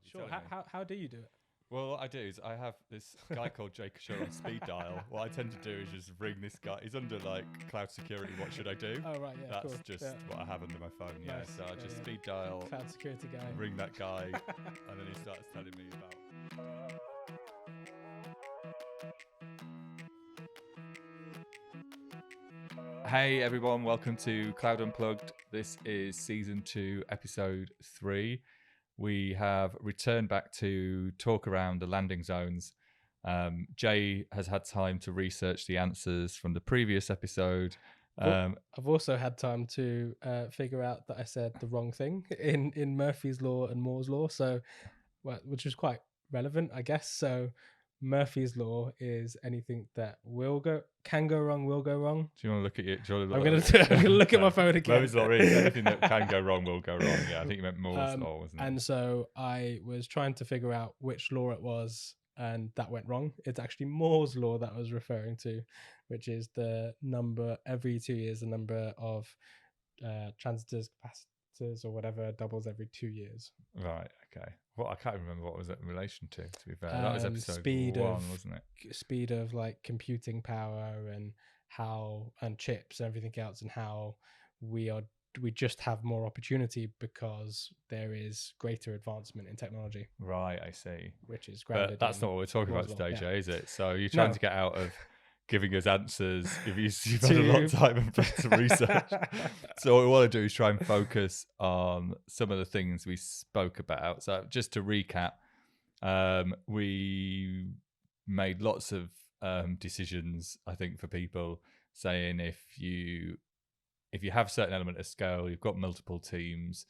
Sure. How do you do it? Well, what I do is I have this guy called Jay Keshur on speed dial. What I tend to do is just ring this guy. He's under like cloud security. What should I do? Oh right, yeah, That's cool. just Yeah. what I have under my phone. Yeah, Nice. so I Yeah, just yeah. speed dial, Cloud security guy. ring that guy, and then he starts telling me about. Hey everyone, welcome to Cloud Unplugged. This is season 2, episode 3. We have returned back to talk around the landing zones. Jay has had time to research the answers from the previous episode. I've also had time to figure out that I said the wrong thing in Murphy's Law and Moore's Law, so which is quite relevant, I guess. So Murphy's Law is anything that can go wrong, will go wrong. Do you want to look at it? I'm gonna look at my phone again. Murphy's Law is anything that can go wrong will go wrong. Yeah, I think you meant Moore's Law, wasn't it? And so I was trying to figure out which law it was, and that went wrong. It's actually Moore's Law that I was referring to, which is the number every 2 years, the number of transistors, capacitors, or whatever doubles every 2 years. Right. Okay. Well, I can't remember what was it in relation to be fair, that was episode 1, wasn't it? Speed of like computing power and chips and everything else, and how we just have more opportunity because there is greater advancement in technology. Right, I see. Which is grounded. But that's not what we're talking about today, Jay, is it? So you're trying to get out of giving us answers. You've had a lot of time and to research. So what we want to do is try and focus on some of the things we spoke about. So just to recap, we made lots of decisions, I think, for people saying if you have a certain element of scale, you've got multiple teams,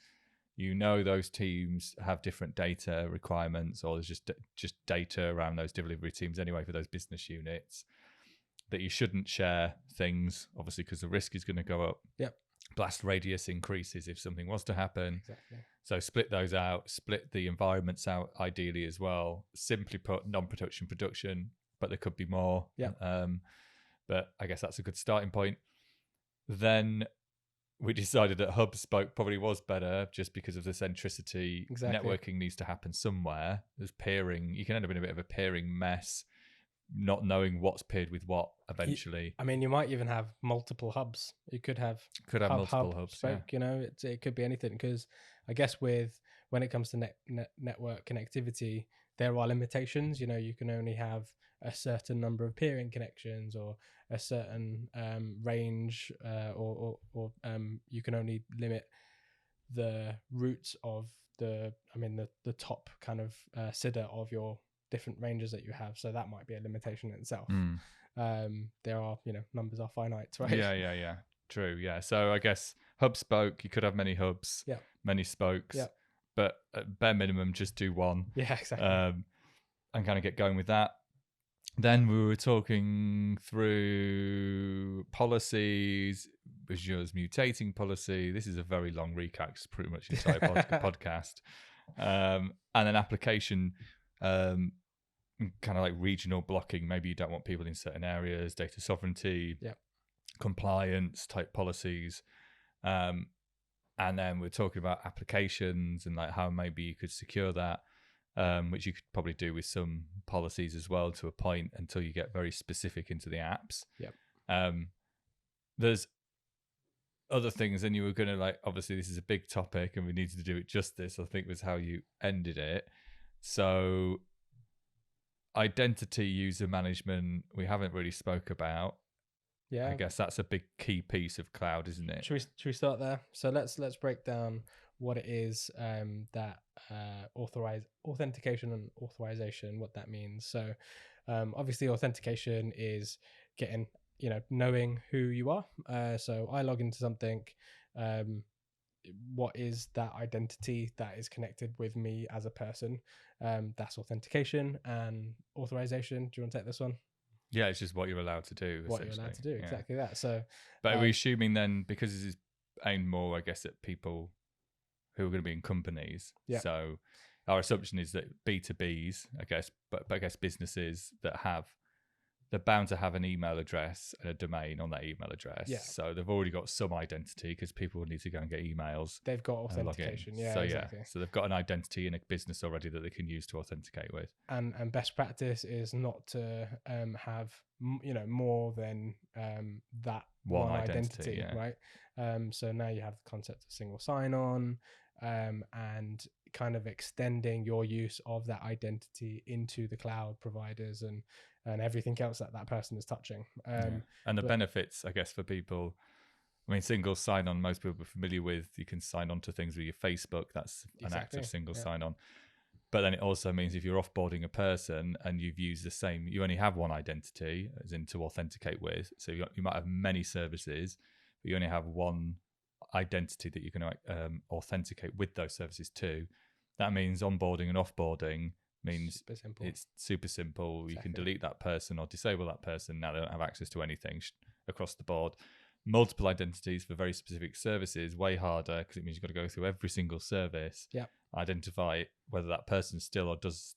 those teams have different data requirements, or there's just data around those delivery teams anyway for those business units, that you shouldn't share things, obviously, because the risk is going to go up. Yep. Blast radius increases if something was to happen. Exactly. So split those out, split the environments out ideally as well. Simply put, non-production, production, but there could be more. Yeah. But I guess that's a good starting point. Then we decided that hub spoke probably was better just because of the centricity. Exactly. Networking needs to happen somewhere. There's peering. You can end up in a bit of a peering mess, not knowing what's paired with what eventually. You might even have multiple hubs. You could have multiple hubs. Spoke, yeah. It could be anything, because I guess when it comes to network connectivity, there are limitations. You can only have a certain number of peering connections, or a certain range, or you can only limit the roots of the top kind of CIDR of your different ranges that you have. So that might be a limitation in itself. There are, numbers are finite, right? Yeah. True. Yeah. So I guess hub spoke, you could have many hubs, many spokes, but at bare minimum, just do one. Yeah, exactly. And kind of get going with that. Then we were talking through policies, Azure's mutating policy. This is a very long recap. It's pretty much the entire podcast. And then application, kind of like regional blocking. Maybe you don't want people in certain areas, data sovereignty, compliance type policies. And then we're talking about applications and like how maybe you could secure that. Which you could probably do with some policies as well to a point until you get very specific into the apps. There's other things, and you were going to obviously this is a big topic and we needed to do it justice, I think was how you ended it. So identity user management, we haven't really spoke about. Yeah. I guess that's a big key piece of cloud, isn't it? Should we start there? So let's break down what it is that authentication and authorization, what that means. So obviously authentication is getting, knowing who you are. So I log into something. What is that identity that is connected with me as a person? That's authentication. And authorization, do you want to take this one? Yeah, it's just what you're allowed to do. What you're allowed to do, exactly that. So, but are we assuming then, because this is aimed more, I guess, at people who are going to be in companies? So our assumption is that B2Bs, I guess, but I guess businesses that have they're bound to have an email address and a domain on that email address. Yeah. So they've already got some identity because people need to go and get emails. They've got and log in. authentication. Yeah, So exactly. so they've got an identity in a business already that they can use to authenticate with. And best practice is not to have more than that one identity, right? So now you have the concept of single sign-on, and kind of extending your use of that identity into the cloud providers and everything else that person is touching. And the benefits, I guess, for people, I mean, single sign-on, most people are familiar with. You can sign on to things with your Facebook. That's an active single sign-on. But then it also means if you're offboarding a person and you've used the same, you only have one identity, as in to authenticate with. So you might have many services, but you only have one identity that you can authenticate with those services to. That means onboarding and offboarding means it's super simple. Exactly. You can delete that person or disable that person. Now they don't have access to anything across the board. Multiple identities for very specific services, way harder because it means you've got to go through every single service, identify whether that person still does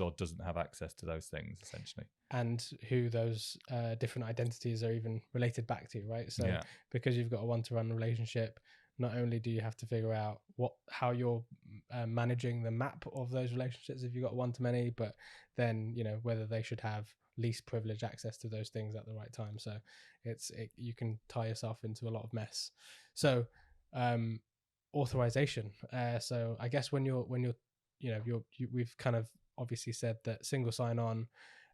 or doesn't have access to those things, essentially, and who those different identities are even related back to, right? So because you've got a one-to-one relationship, not only do you have to figure out how you're managing the map of those relationships if you've got one-to-many, but then whether they should have least privileged access to those things at the right time. So you can tie yourself into a lot of mess. So authorization. So I guess when you're we've kind of obviously said that single sign-on,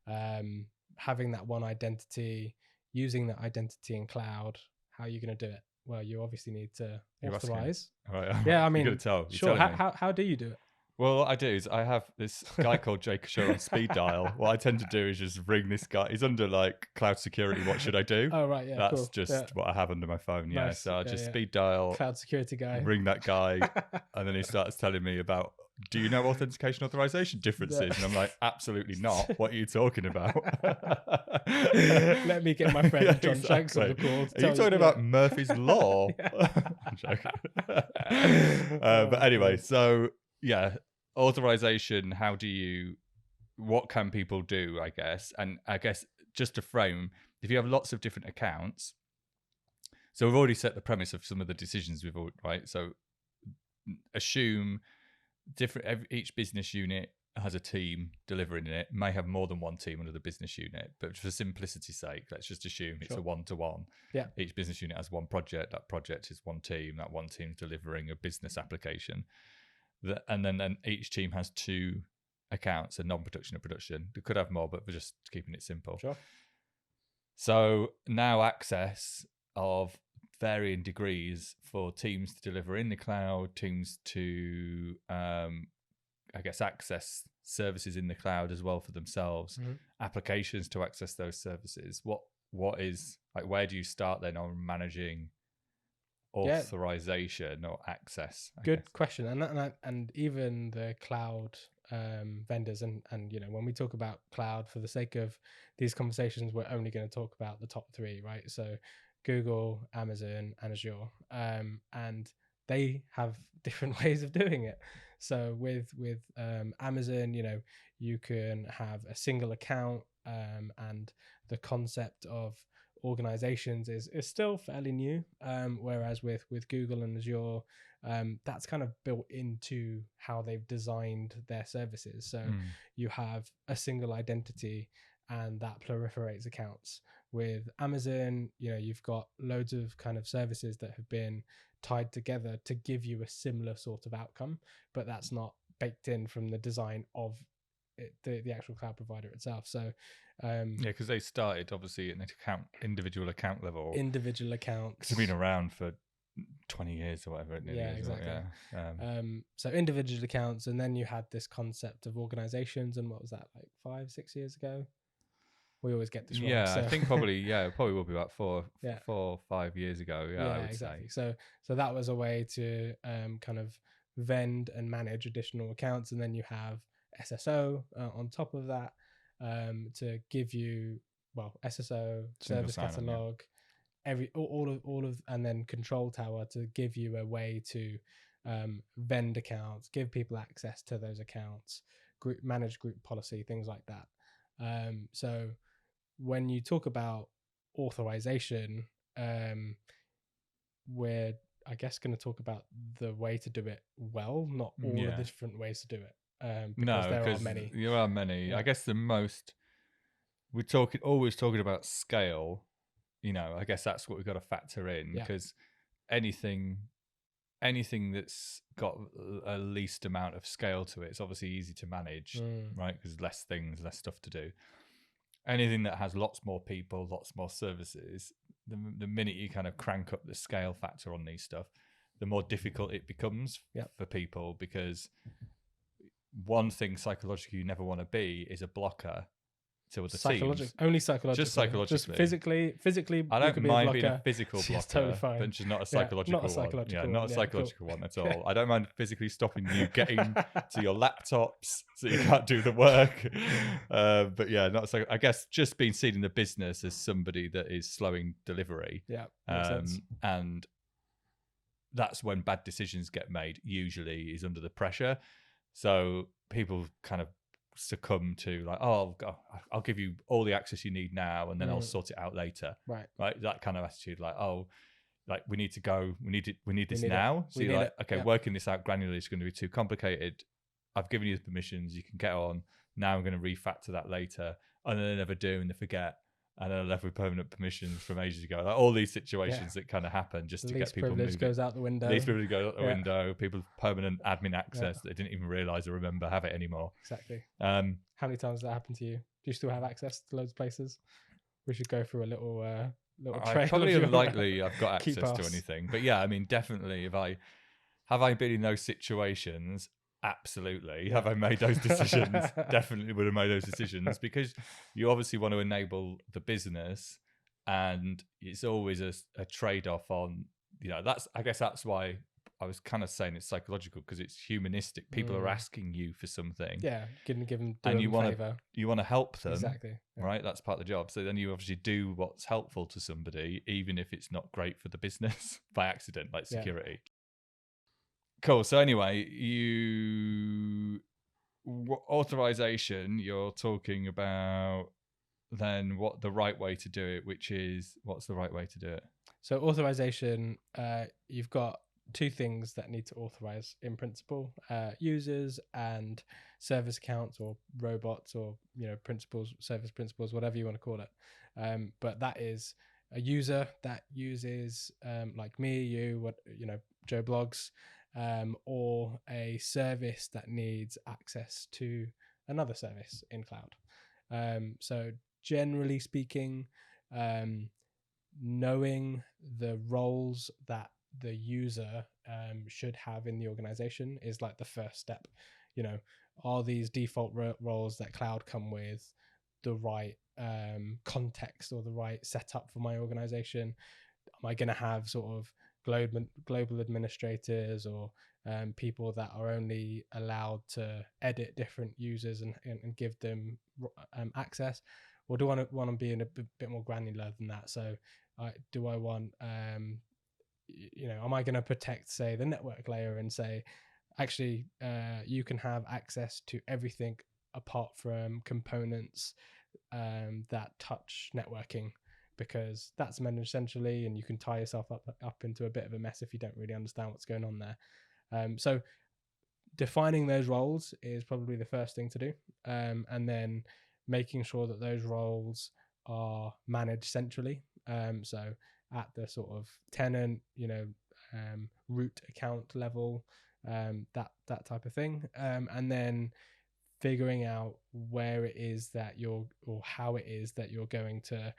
having that one identity, using that identity in cloud. How are you going to do it? Well, you obviously need to authorize. Right. Yeah, I mean, you're tell. Sure. How do you do it? Well, what I do is I have this guy called Jay Keshur on speed dial. What I tend to do is just ring this guy. He's under like cloud security. What should I do? Oh, right. Yeah. That's just what I have under my phone. Yeah. Nice. So I just speed dial. Cloud security guy. Ring that guy. And then he starts telling me about, do you know authentication authorization differences? And I'm like, absolutely not. What are you talking about? Let me get my friend Jon Shanks on the call. Are you talking about Murphy's Law? I'm joking. But anyway, so yeah. Authorization, what can people do, I guess? And I guess just to frame, if you have lots of different accounts, so we've already set the premise of some of the decisions right? So assume each business unit has a team delivering it, may have more than one team under the business unit, but for simplicity's sake, let's just assume it's a one-to-one. Yeah. Each business unit has one project, that project is one team, that one team's delivering a business application. And then each team has two accounts, a non-production and production. They could have more, but we're just keeping it simple. Sure. So now access of varying degrees for teams to deliver in the cloud, teams to, access services in the cloud as well for themselves, applications to access those services. What is, like, where do you start then on managing authorization or access? Good question. And even the cloud vendors and when we talk about cloud, for the sake of these conversations, we're only going to talk about the top three, right? So Google, Amazon, and Azure, and they have different ways of doing it. So with Amazon, you can have a single account, and the concept of organizations is still fairly new, whereas with Google and Azure, that's kind of built into how they've designed their services. So you have a single identity and that proliferates accounts. With Amazon, you've got loads of kind of services that have been tied together to give you a similar sort of outcome, but that's not baked in from the design of the actual cloud provider itself. So because they started obviously at an individual account level. Individual accounts. It's been around for 20 years or whatever. Yeah, exactly. So individual accounts, and then you had this concept of organizations, and what was that, like 5-6 years ago? We always get this wrong. Yeah, so. I think probably will be about 4 or 5 years ago. Yeah, I would exactly. say. So that was a way to kind of vend and manage additional accounts, and then you have SSO on top of that, to give you SSO, service catalog, all of, and then control tower to give you a way to vend accounts, give people access to those accounts, manage group policy, things like that. So when you talk about authorization, we're, I guess, going to talk about the way to do it well, not all of the different ways to do it. Because there are many. There are many. Yeah. I guess the most always talking about scale. I guess that's what we've got to factor in, because anything that's got a least amount of scale to it, it's obviously easy to manage, right? Because less things, less stuff to do. Anything that has lots more people, lots more services, the minute you kind of crank up the scale factor on these stuff, the more difficult it becomes for people, because one thing psychologically you never want to be is a blocker to other teams. Only psychologically. Just psychologically. Just physically. I don't mind being a physical blocker, totally fine. but just not a psychological one. Yeah, not a psychological one at all. I don't mind physically stopping you getting to your laptops so you can't do the work. But yeah, not I guess just being seen in the business as somebody that is slowing delivery. Yeah, makes sense. And that's when bad decisions get made, usually, is under the pressure. So people kind of succumb to like, oh, I'll give you all the access you need now, and then I'll sort it out later. Right. That kind of attitude, like, oh, like we need to go, we need this now. So you're like, okay, working this out granularly is going to be too complicated. I've given you the permissions, you can get on. Now I'm going to refactor that later, and then they never do, and they forget, and then I'm left with permanent permissions from ages ago. Like all these situations that kind of happen just to get people moving. Least privilege goes out the window. Least privilege goes out the window. People with permanent admin access that they didn't even realise or remember have it anymore. Exactly. How many times has that happened to you? Do you still have access to loads of places? We should go through a little trail. Probably unlikely I've got access to anything. But yeah, I mean, definitely, have I been in those situations? Absolutely. Have I made those decisions? Definitely would have made those decisions, because you obviously want to enable the business, and it's always a trade-off on, I guess that's why I was kind of saying it's psychological, because it's humanistic. People are asking you for something. Yeah, give them and you want favor. You want to help them. Exactly. Yeah. Right? That's part of the job. So then you obviously do what's helpful to somebody, even if it's not great for the business by accident, like security. Yeah. Cool. So anyway, authorization, you're talking about then what the right way to do it, which is, what's the right way to do it? So authorization, you've got two things that need to authorize in principle, users and service accounts or robots or, principals, service principals, whatever you want to call it. But that is a user that uses, like me, you, Joe Blogs, or a service that needs access to another service in cloud. So generally speaking, knowing the roles that the user should have in the organization is like the first step. Are these default roles that cloud come with the right context or the right setup for my organization? Am I going to have sort of global administrators or people that are only allowed to edit different users and give them access? Or do I want to be in a bit more granular than that? So do I want, am I going to protect, say, the network layer and say, actually, you can have access to everything apart from components that touch networking, because that's managed centrally and you can tie yourself up into a bit of a mess if you don't really understand what's going on there. So defining those roles is probably the first thing to do. And then making sure that those roles are managed centrally. So at the sort of tenant, root account level, that type of thing. And then figuring out where it is that or how it is that you're going to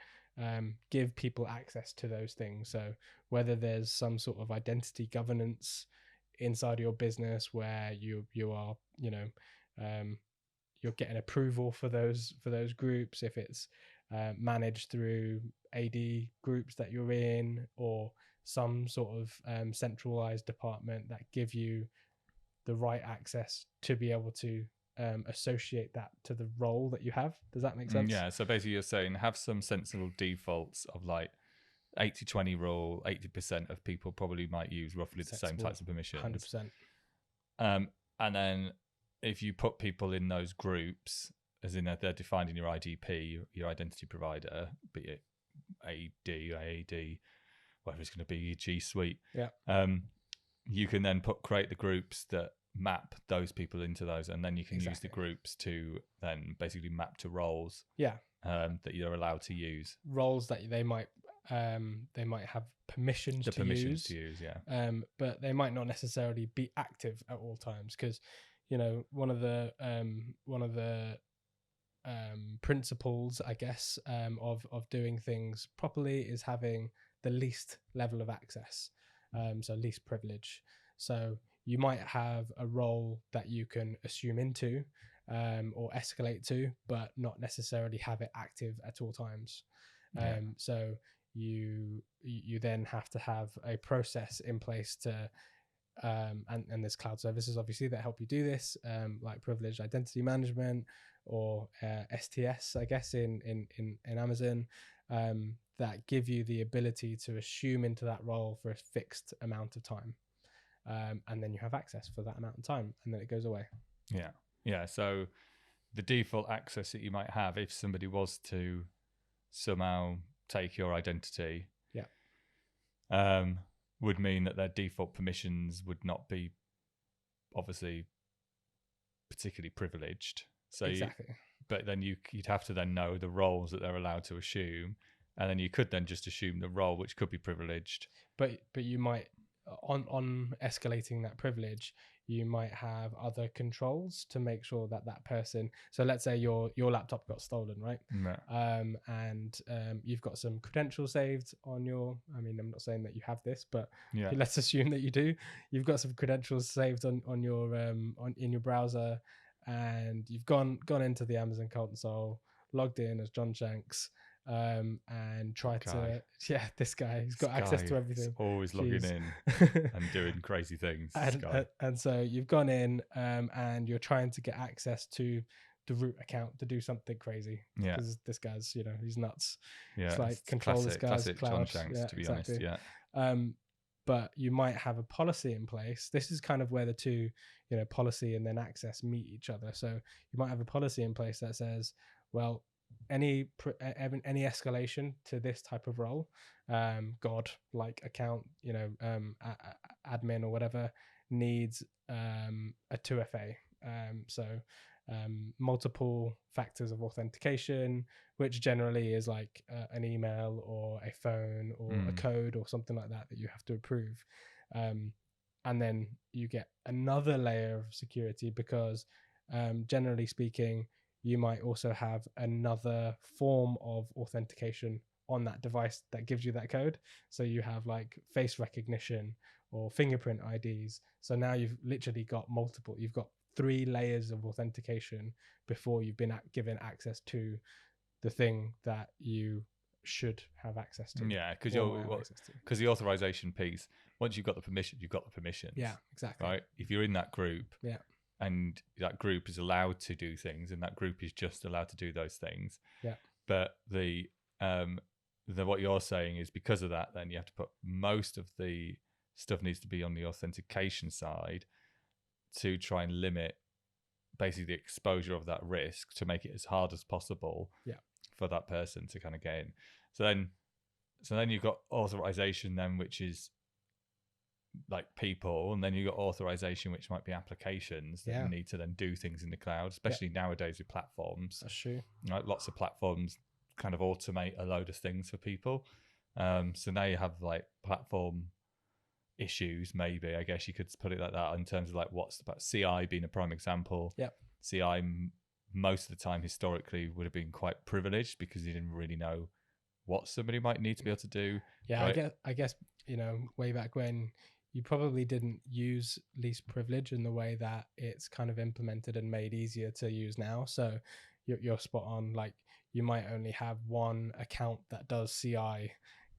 give people access to those things. So whether there's some sort of identity governance inside your business where you are, you're getting approval for those groups, if it's managed through AD groups that you're in, or some sort of centralized department that give you the right access to be able to associate that to the role that you have. Does that make sense? Yeah. So basically you're saying have some sensible defaults of like 80-20 rule. 80% of people probably might use roughly the same types of permissions. 100%. And then if you put people in those groups, as in they're defined in your IDP, your identity provider, be it AD, AAD, whatever it's going to be, your G Suite. Yeah. You can then create the groups that map those people into those, and then you can use the groups to then basically map to roles. Yeah. That you're allowed to use. Roles that they might have permissions to use. Yeah. But they might not necessarily be active at all times, because one of the principles, I guess, of doing things properly is having the least level of access, so least privilege. So you might have a role that you can assume into or escalate to, but not necessarily have it active at all times. So you then have to have a process in place to and there's cloud services obviously that help you do this, like privileged identity management or STS, I guess, in Amazon, that give you the ability to assume into that role for a fixed amount of time, and then you have access for that amount of time, and then it goes away. Yeah. So the default access that you might have if somebody was to somehow take your identity, would mean that their default permissions would not be obviously particularly privileged. So exactly. But then you'd have to then know the roles that they're allowed to assume, and then you could then just assume the role which could be privileged. But you might, on escalating that privilege, you might have other controls to make sure that person. So let's say your laptop got stolen, right? Yeah. And you've got some credentials saved on your. I mean, I'm not saying that you have this, but let's assume that you do. You've got some credentials saved on your in your browser, and you've gone into the Amazon console, logged in as Jon Shanks, and tried to this guy, he's got access to everything. Always logging in and doing crazy things. And so you've gone in and you're trying to get access to the root account to do something crazy. Because this guy's, he's nuts. It's like control this guy's cloud. Jon Shanks, to be honest. But you might have a policy in place. This is kind of where the two, policy and then access meet each other. So you might have a policy in place that says, well, any escalation to this type of role, like account, admin or whatever, needs a 2FA. So multiple factors of authentication, which generally is like an email or a phone or a code or something like that you have to approve. And then you get another layer of security because generally speaking, you might also have another form of authentication on that device that gives you that code. So you have like face recognition or fingerprint IDs. So now you've literally got you've got 3 layers of authentication before you've been given access to the thing that you should have access to. Yeah, because the authorization piece, once you've got the permission, you've got the permissions. Yeah, exactly. Right? If you're in that group, and that group is allowed to do things, and that group is just allowed to do those things. Yeah. But the what you're saying is because of that, then you have to put most of the stuff needs to be on the authentication side to try and limit basically the exposure of that risk to make it as hard as possible for that person to kind of get in. So then you've got authorization then, which is like people, and then you've got authorization, which might be applications that need to then do things in the cloud, especially nowadays with platforms. That's true. Like lots of platforms kind of automate a load of things for people. So now you have like platform issues, maybe, I guess you could put it like that, in terms of like what's about CI being a prime example. CI most of the time historically would have been quite privileged because you didn't really know what somebody might need to be able to do. Right? I guess way back when, you probably didn't use least privilege in the way that it's kind of implemented and made easier to use now. So you're spot on. Like you might only have one account that does CI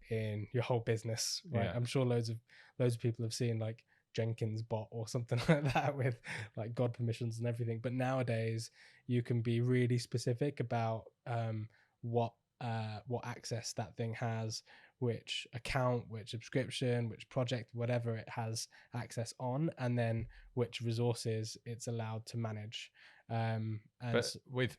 in your whole business, right? I'm sure loads of people have seen like Jenkins bot or something like that with like God permissions and everything. But nowadays you can be really specific about what access that thing has, which account, which subscription, which project, whatever it has access on, and then which resources it's allowed to manage. But with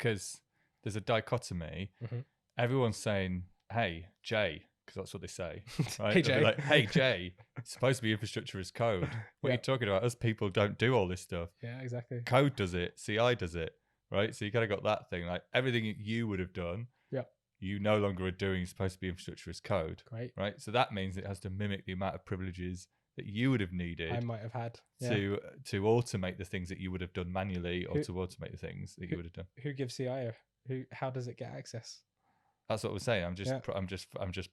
because there's a dichotomy. Mhm. Everyone's saying, "Hey, Jay," because that's what they say, right? Hey, They'll be Jay. like, "Hey, Jay, it's supposed to be infrastructure as code. What are Yeah. you talking about? Us people don't do all this stuff. Yeah, exactly. Code does it. CI does it, right? So you kind of got that thing. Like everything you would have done, Yeah. you no longer are doing. Supposed to be infrastructure as code, Great. right? So that means it has to mimic the amount of privileges that you would have needed I might have had. to automate the things that you would have done manually, or Who- to automate the things that you would have done. Who gives CI? How does it get access? That's what we're saying. I'm just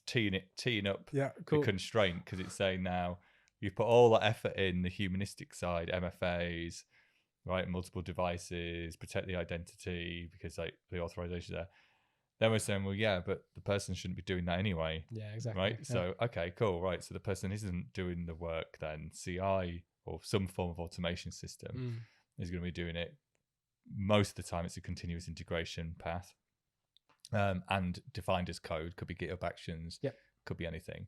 teeing up Yeah, the constraint, because it's saying now you put all that effort in the humanistic side, MFAs, right? Multiple devices, protect the identity, because like the authorization there. Then we're saying, well, yeah, but the person shouldn't be doing that anyway. Yeah, exactly. Right. Yeah. So, okay, cool. Right. So the person isn't doing the work then. CI or some form of automation system is going to be doing it. Most of the time, it's a continuous integration path. And defined as code, could be GitHub Actions, could be anything.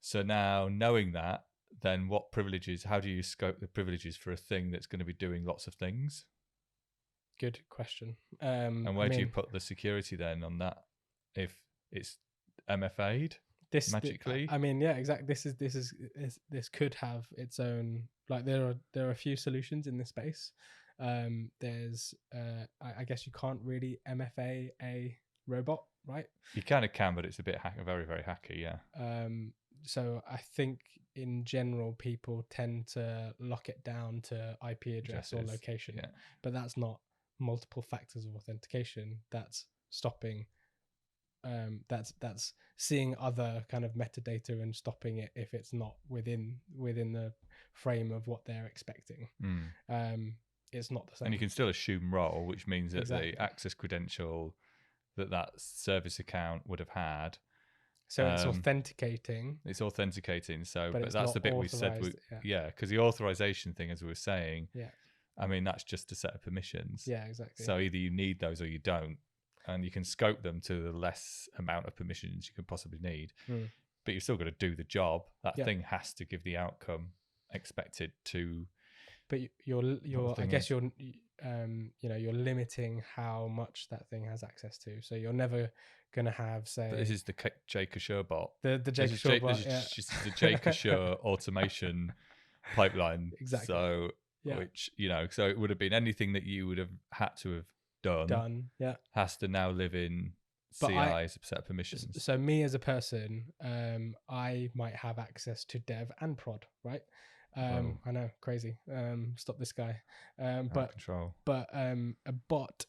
So now knowing that, then what privileges, how do you scope the privileges for a thing that's going to be doing lots of things? Good question. And where do you put the security then on that if it's MFA'd magically? Exactly. This could have its own, like there are a few solutions in this space. There's I guess you can't really MFA a robot, right? You kind of can, but it's a bit very, very hacky, yeah. So I think in general people tend to lock it down to IP address or location, but that's not multiple factors of authentication. That's stopping. That's seeing other kind of metadata and stopping it if it's not within the frame of what they're expecting. It's not the same. And you can still assume role, which means that Exactly. the access credential that service account would have had. So it's authenticating. It's authenticating. So, but it's that's the bit we authorized, said. Because the authorization thing, as we were saying, yeah. I mean, that's just a set of permissions. Yeah, exactly. So either you need those or you don't. And you can scope them to the less amount of permissions you can possibly need. But you're still going to do the job. That thing has to give the outcome expected to. But you're limiting how much that thing has access to. So you're never going to have, say. But this is the Jay Keshur bot. The Jay Keshur bot. This is the Jay Keshur automation pipeline. Exactly. So, which, so it would have been anything that you would have had to have done. Has to now live in CI as a set of permissions. So me as a person, I might have access to dev and prod, right? I know, crazy. Stop this guy. But a bot,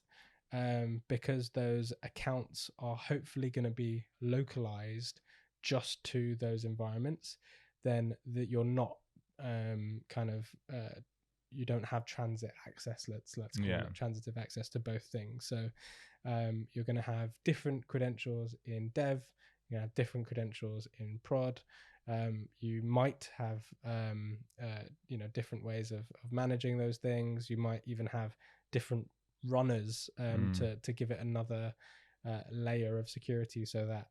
because those accounts are hopefully going to be localized just to those environments, then that you're not you don't have transit access. Let's call it transitive access to both things. So you're going to have different credentials in dev. You're going to have different credentials in prod. You might have different ways of managing those things. You might even have different runners to give it another layer of security, so that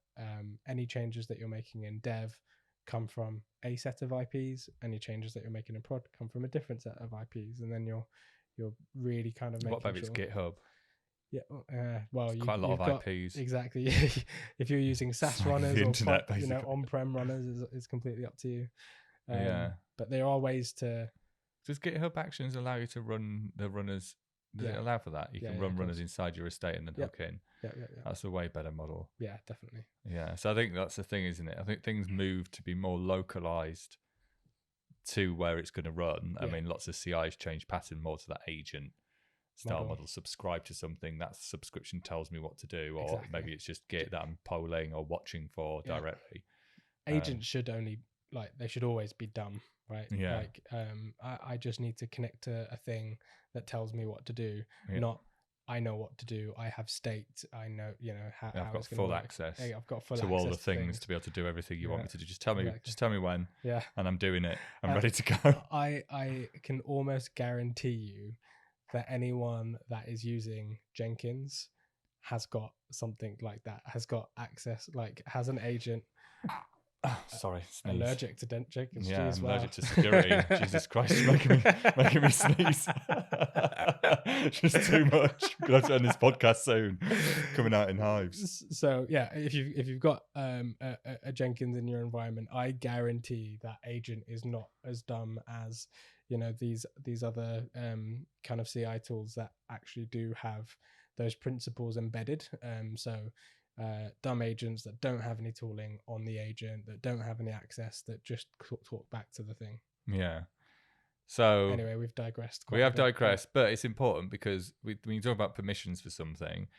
any changes that you're making in dev come from a set of IPs, any changes that you're making in prod come from a different set of IPs, and then you're really kind of making what about it's GitHub? Yeah, well, it's quite a lot of IPs. Exactly. If you're using SaaS runners or on-prem runners, is completely up to you. But there are ways to. Does GitHub Actions allow you to run the runners? Does it allow for that? You can run runners inside your estate and then hook in. Yeah. That's a way better model. Yeah, definitely. Yeah, so I think that's the thing, isn't it? I think things move to be more localized to where it's going to run. I mean, lots of CIs change pattern more to that agent style model. Subscribe to something, that subscription tells me what to do, or maybe it's just Git that I'm polling or watching for directly. Agents should only they should always be dumb, right? Yeah. I just need to connect to a thing that tells me what to do, not I know what to do. I have state. I know, how I've got it's full work. access. I've got full to access all the things to be able to do everything you want me to do. Just tell me when. Yeah. And I'm doing it. I'm ready to go. I can almost guarantee you that anyone that is using Jenkins has got something like that. Has got access. Has an agent. Sorry, sneeze. Allergic to Jenkins. Yeah, I'm allergic to security. Jesus Christ, making me sneeze. Just too much. We're going to end this podcast soon. Coming out in hives. So yeah, if you've got a Jenkins in your environment, I guarantee that agent is not as dumb as these other kind of CI tools that actually do have those principles embedded. So dumb agents that don't have any tooling on the agent, that don't have any access, that just talk back to the thing. Yeah. So anyway, we've digressed. We have digressed, but it's important because when you talk about permissions for something,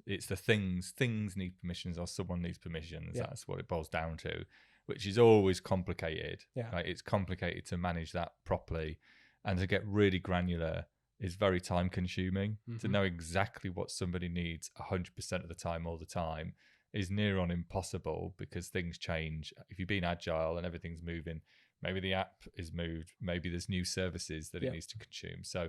it's the things need permissions or someone needs permissions. Yeah. That's what it boils down to, which is always complicated. Yeah. Right? It's complicated to manage that properly, and to get really granular is very time consuming. Mm-hmm. To know exactly what somebody needs 100% of the time, all the time, is near on impossible because things change. If you've been agile and everything's moving, maybe the app is moved, maybe there's new services that it needs to consume. So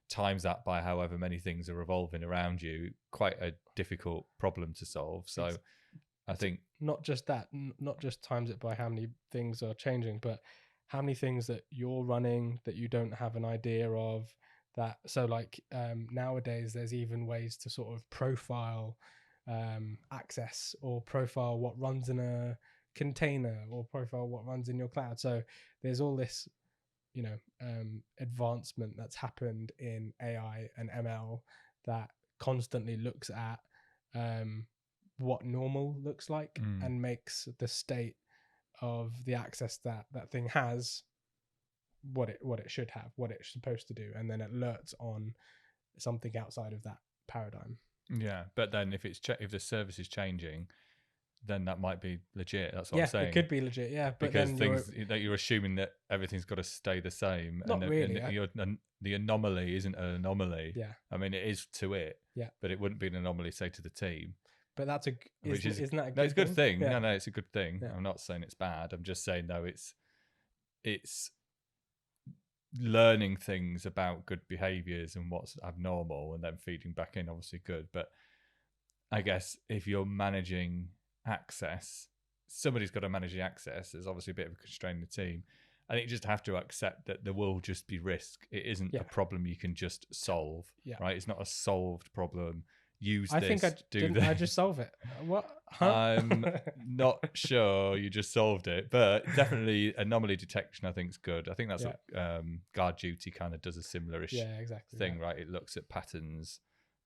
times that by however many things are evolving around you, quite a difficult problem to solve. So I think not just that, not just times it by how many things are changing, but how many things that you're running that you don't have an idea of. That so like nowadays there's even ways to sort of profile access, or profile what runs in a container, or profile what runs in your cloud. So there's all this advancement that's happened in AI and ML that constantly looks at what normal looks like and makes the state of the access that thing has what it should have, what it's supposed to do, and then it alerts on something outside of that paradigm. Yeah, but then if the service is changing, then that might be legit. That's what I'm saying. It could be legit. Yeah, but because then you're assuming that everything's got to stay the same. Not really. And the anomaly isn't an anomaly. Yeah, I mean it is to it. Yeah, but it wouldn't be an anomaly, say, to the team. But that's isn't that a good it's a good thing? Yeah. No, it's a good thing. Yeah. I'm not saying it's bad. I'm just saying it's learning things about good behaviors and what's abnormal, and then feeding back in, obviously good. But I guess if you're managing access, somebody's got to manage the access. There's obviously a bit of a constraint in the team. I think you just have to accept that there will just be risk. It isn't a problem you can just solve, right? It's not a solved problem. I just solve it. What? Huh? I'm not sure you just solved it, but definitely anomaly detection I think is good. I think that's what Guard Duty kind of does, a similar-ish thing, right? It looks at patterns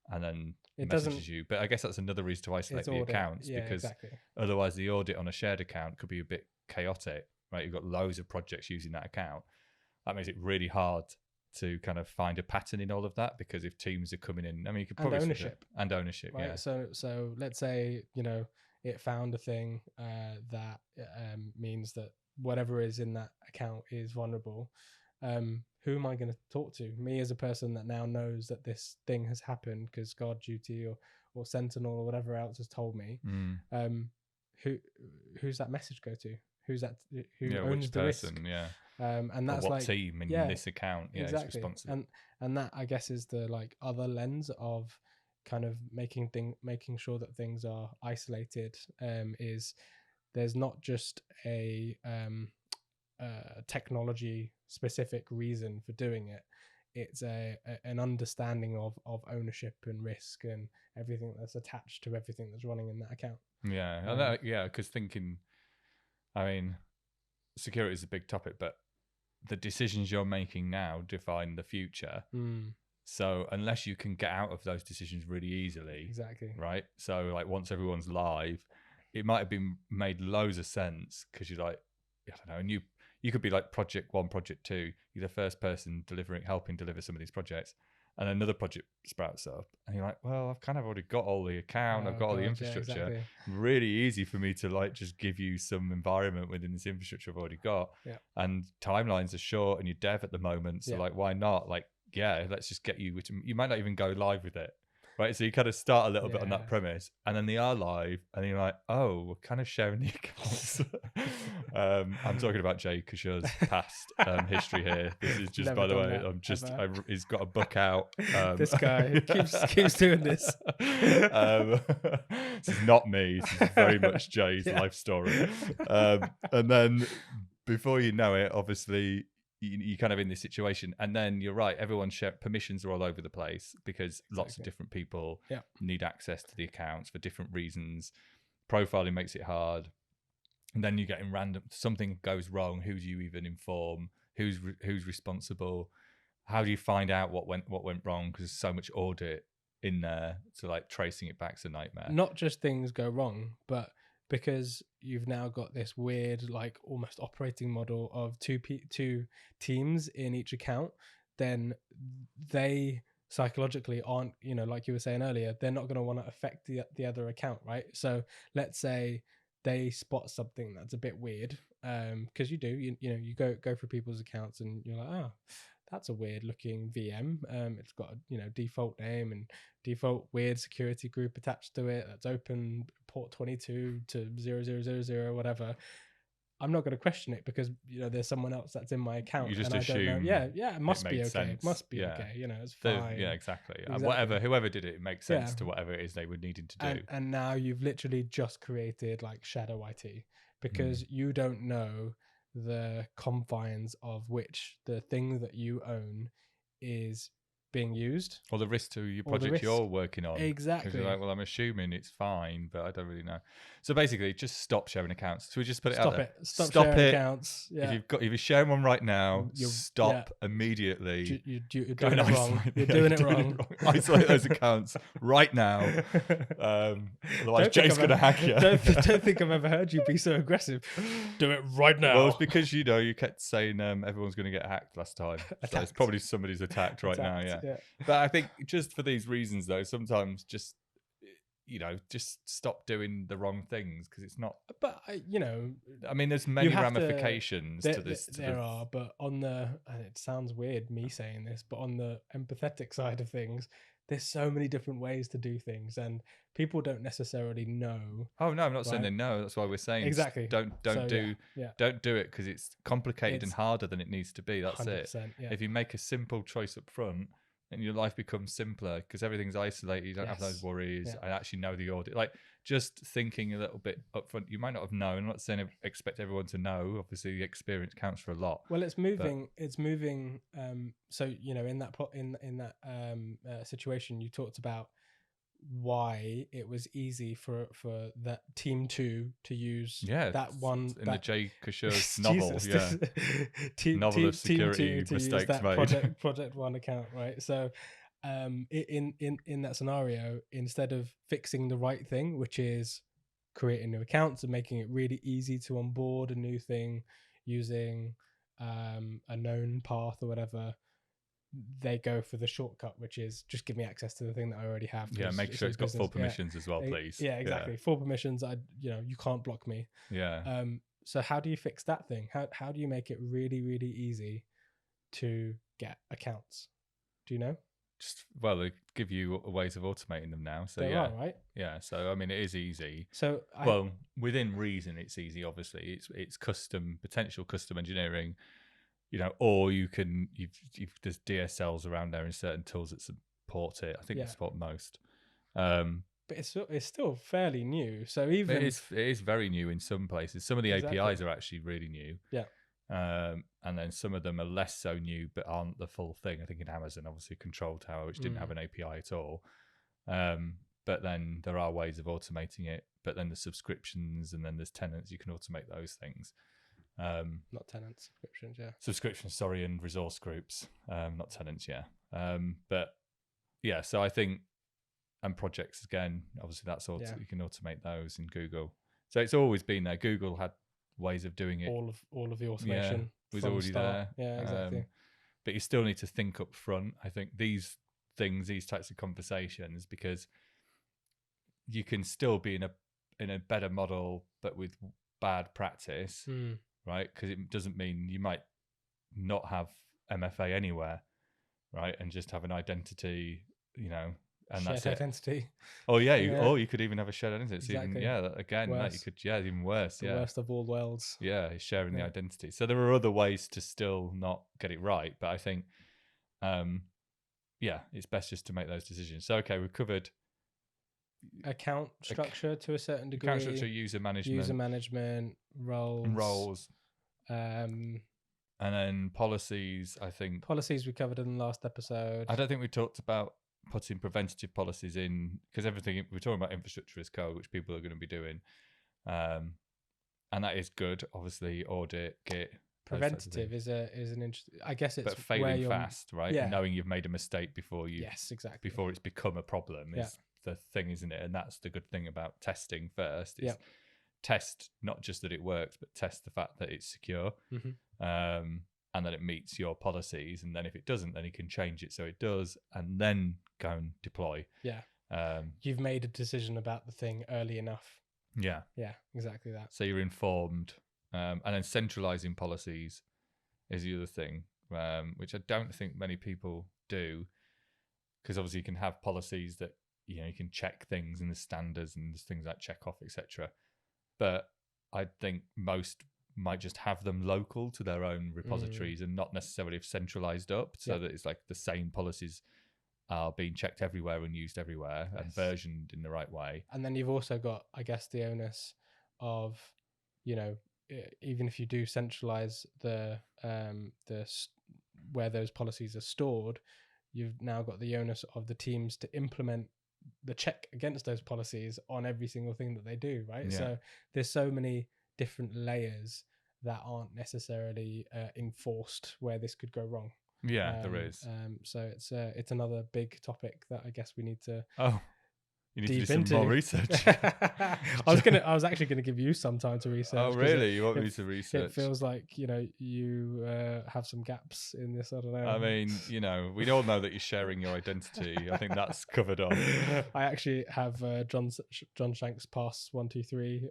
and then it messages you. But I guess that's another reason to isolate the accounts, because otherwise the audit on a shared account could be a bit chaotic, right? You've got loads of projects using that account. That makes it really hard to kind of find a pattern in all of that, because if teams are coming in, I mean, you could probably ownership, right? Yeah. So let's say it found a thing that means that whatever is in that account is vulnerable. Who am I going to talk to? Me as a person that now knows that this thing has happened because Guard Duty or Sentinel or whatever else has told me. Who's that message go to? Who's that? Who owns which the person? risk? Yeah. And that's what team in this account? Yeah, exactly. Is responsible. And that, I guess, is the other lens of kind of making sure that things are isolated. Is there's not just a technology specific reason for doing it. It's an understanding of ownership and risk and everything that's attached to everything that's running in that account. Yeah, because I mean, security is a big topic, but the decisions you're making now define the future. So unless you can get out of those decisions really easily, exactly, right? So like once everyone's live, it might have been made loads of sense because you're like, I don't know, and you could be like project 1, project 2. You're the first person helping deliver some of these projects, and another project sprouts up, and you're like, well, I've kind of already got all the account, I've got all the infrastructure. Yeah, exactly. Really easy for me to like just give you some environment within this infrastructure I've already got. Yeah. And timelines are short, and you're dev at the moment, so like, why not? Like, let's just get you. Which you might not even go live with it. Right, so you kind of start a little bit on that premise, and then they are live, and you're like, "Oh, we're kind of sharing the accounts." I'm talking about Jay Keshur's past history here. This is just, by the way, he's got a book out. This guy keeps doing this. This is not me. This is very much Jay's life story. And then, before you know it, obviously, you're kind of in this situation, and then you're right. Everyone's permissions are all over the place because lots of different people need access to the accounts for different reasons. Profiling makes it hard, and then you're getting random. Something goes wrong. Who do you even inform? Who's responsible? How do you find out what went wrong? Because there's so much audit in there, so like tracing it back's a nightmare. Not just things go wrong, but because you've now got this weird, like almost operating model of two teams in each account, then they psychologically aren't, like you were saying earlier, they're not going to want to affect the other account, right? So let's say they spot something that's a bit weird, because you go for people's accounts and you're like, oh, that's a weird looking VM. It's got a default name and default weird security group attached to it that's open port 22 to 0000 whatever. I'm not going to question it because there's someone else that's in my account. You just and assume, I don't know. Yeah, it must be okay. Sense. It must be okay. It's fine. Yeah, exactly. And whoever did it makes sense to whatever it is they were needing to do. And now you've literally just created like shadow IT because you don't know the confines of which the thing that you own is being used, or the risk to your project you're working on. Exactly. Because you're like, well, I'm assuming it's fine, but I don't really know. So basically, just stop sharing accounts. So we just put it out there. Stop sharing accounts. Yeah. If you're sharing one right now, stop immediately. You're doing it wrong. You're doing it wrong. Isolate those accounts right now. Otherwise, Jay's going to hack you. Don't think I've ever heard you be so aggressive. Do it right now. Well, it's because you kept saying everyone's going to get hacked last time. So it's probably somebody's attacked right now. Yeah. But I think just for these reasons, though, sometimes just stop doing the wrong things because it's not. But I mean, there's many ramifications to this. There are, but and it sounds weird me saying this, but on the empathetic side of things, there's so many different ways to do things, and people don't necessarily know. Oh no, I'm not saying they know. That's why we're saying exactly. Don't do it because it's complicated and harder than it needs to be. That's 100%, it. Yeah. If you make a simple choice up front, and your life becomes simpler because everything's isolated. You don't have those worries. I actually know the audit. Like just thinking a little bit upfront. You might not have known. I'm not saying expect everyone to know. Obviously, the experience counts for a lot. Well, it's moving. It's moving. So in that situation, you talked about why it was easy for that team 2 to use that one in the Jay Keshur's novel. Novel of security mistakes made. Project 1 account, right? So in that scenario, instead of fixing the right thing, which is creating new accounts and making it really easy to onboard a new thing using a known path or whatever, they go for the shortcut, which is just give me access to the thing that I already have. Yeah, make sure it's got full permissions as well, please. Yeah, exactly. Full permissions. You can't block me. Yeah. So how do you fix that thing? How do you make it really, really easy to get accounts? Do you know? They give you ways of automating them now. So are, right? Yeah. So I mean, it is easy. So within reason, it's easy. Obviously, it's potential custom engineering. Or you can there's DSLs around there in certain tools that support it. I think they support most. But it's still fairly new. So even it is very new in some places. Some of the APIs are actually really new. Yeah. And then some of them are less so new, but aren't the full thing. I think in Amazon, obviously, Control Tower, which didn't have an API at all. But then there are ways of automating it. But then there's subscriptions, and then there's tenants. You can automate those things. Not tenants, subscriptions, yeah. Subscriptions, sorry, and resource groups, not tenants, yeah. But yeah, so I think, and projects again, obviously that's all you can automate those in Google. So it's always been there. Google had ways of doing it. All of the automation was already there. Yeah, exactly. But you still need to think up front. I think these types of conversations, because you can still be in a better model, but with bad practice. Right, because it doesn't mean you might not have MFA anywhere, right, and just have an identity, and shared that's it. Identity. Oh yeah, or you could even have a shared identity. It's exactly. Even worse. The worst of all worlds. Yeah, it's sharing the identity. So there are other ways to still not get it right, but I think, it's best just to make those decisions. So okay, we've covered account structure to a certain degree. Account structure, user management, roles. And then policies, I think. Policies we covered in the last episode. I don't think we talked about putting preventative policies in, because everything we're talking about infrastructure as code, which people are going to be doing. And that is good. Obviously, audit, Git. Preventative is an interesting. I guess it's but failing fast, right? Yeah. Knowing you've made a mistake before you. Yes, exactly. Before it's become a problem is the thing, isn't it? And that's the good thing about testing first. Is test not just that it works, but test the fact that it's secure, and that it meets your policies. And then if it doesn't, then you can change it so it does, and then go and deploy. Yeah. You've made a decision about the thing early enough. Yeah. Yeah, exactly that. So you're informed. And then centralizing policies is the other thing, which I don't think many people do, because obviously you can have policies that you can check things in the standards and there's things like check off, etc. But I think most might just have them local to their own repositories and not necessarily have centralized up, so that it's like the same policies are being checked everywhere and used everywhere and versioned in the right way. And then you've also got, I guess, the onus of, even if you do centralize the where those policies are stored, you've now got the onus of the teams to implement the check against those policies on every single thing that they do, right? Yeah. So there's so many different layers that aren't necessarily enforced where this could go wrong. Yeah, there is. So it's another big topic that I guess we need to you need to do some more research. I was actually gonna give you some time to research. Oh, really? You want me to research? It feels like you have some gaps in this. I don't know. I mean, we all know that you're sharing your identity. I think that's covered on. I actually have Jon Shanks pass 123.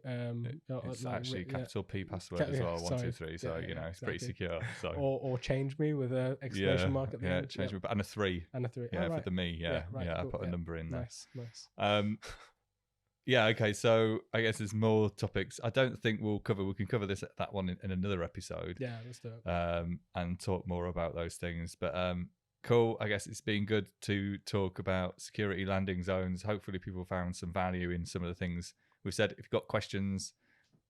It's actually capital P password as well. 123. So it's pretty secure. So or change me with an exclamation mark at the end. Change me, and a 3. And a 3. Yeah, for the me. Yeah, right, I cool. put a number in there. Nice. Okay, so I guess there's more topics. I don't think we can cover that one in another episode. Yeah, let's do it. And talk more about those things. But cool. I guess it's been good to talk about security landing zones. Hopefully people found some value in some of the things we've said. If you've got questions,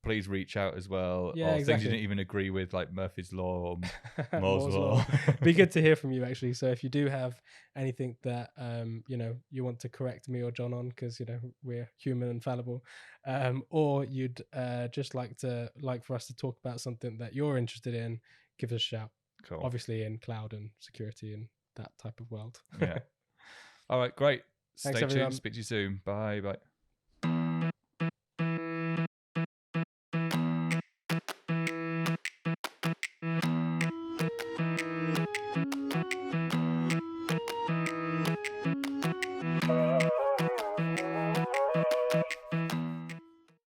please reach out as well. Yeah, or exactly. Things you didn't even agree with, like Murphy's Law or Moore's Law. Be good to hear from you, actually. So if you do have anything that you want to correct me or Jon on, because we're human and fallible, or you'd just like for us to talk about something that you're interested in, give us a shout. Cool. Obviously in cloud and security and that type of world. Yeah. All right, great. Thanks, Stay everyone. tuned. Speak to you soon. Bye.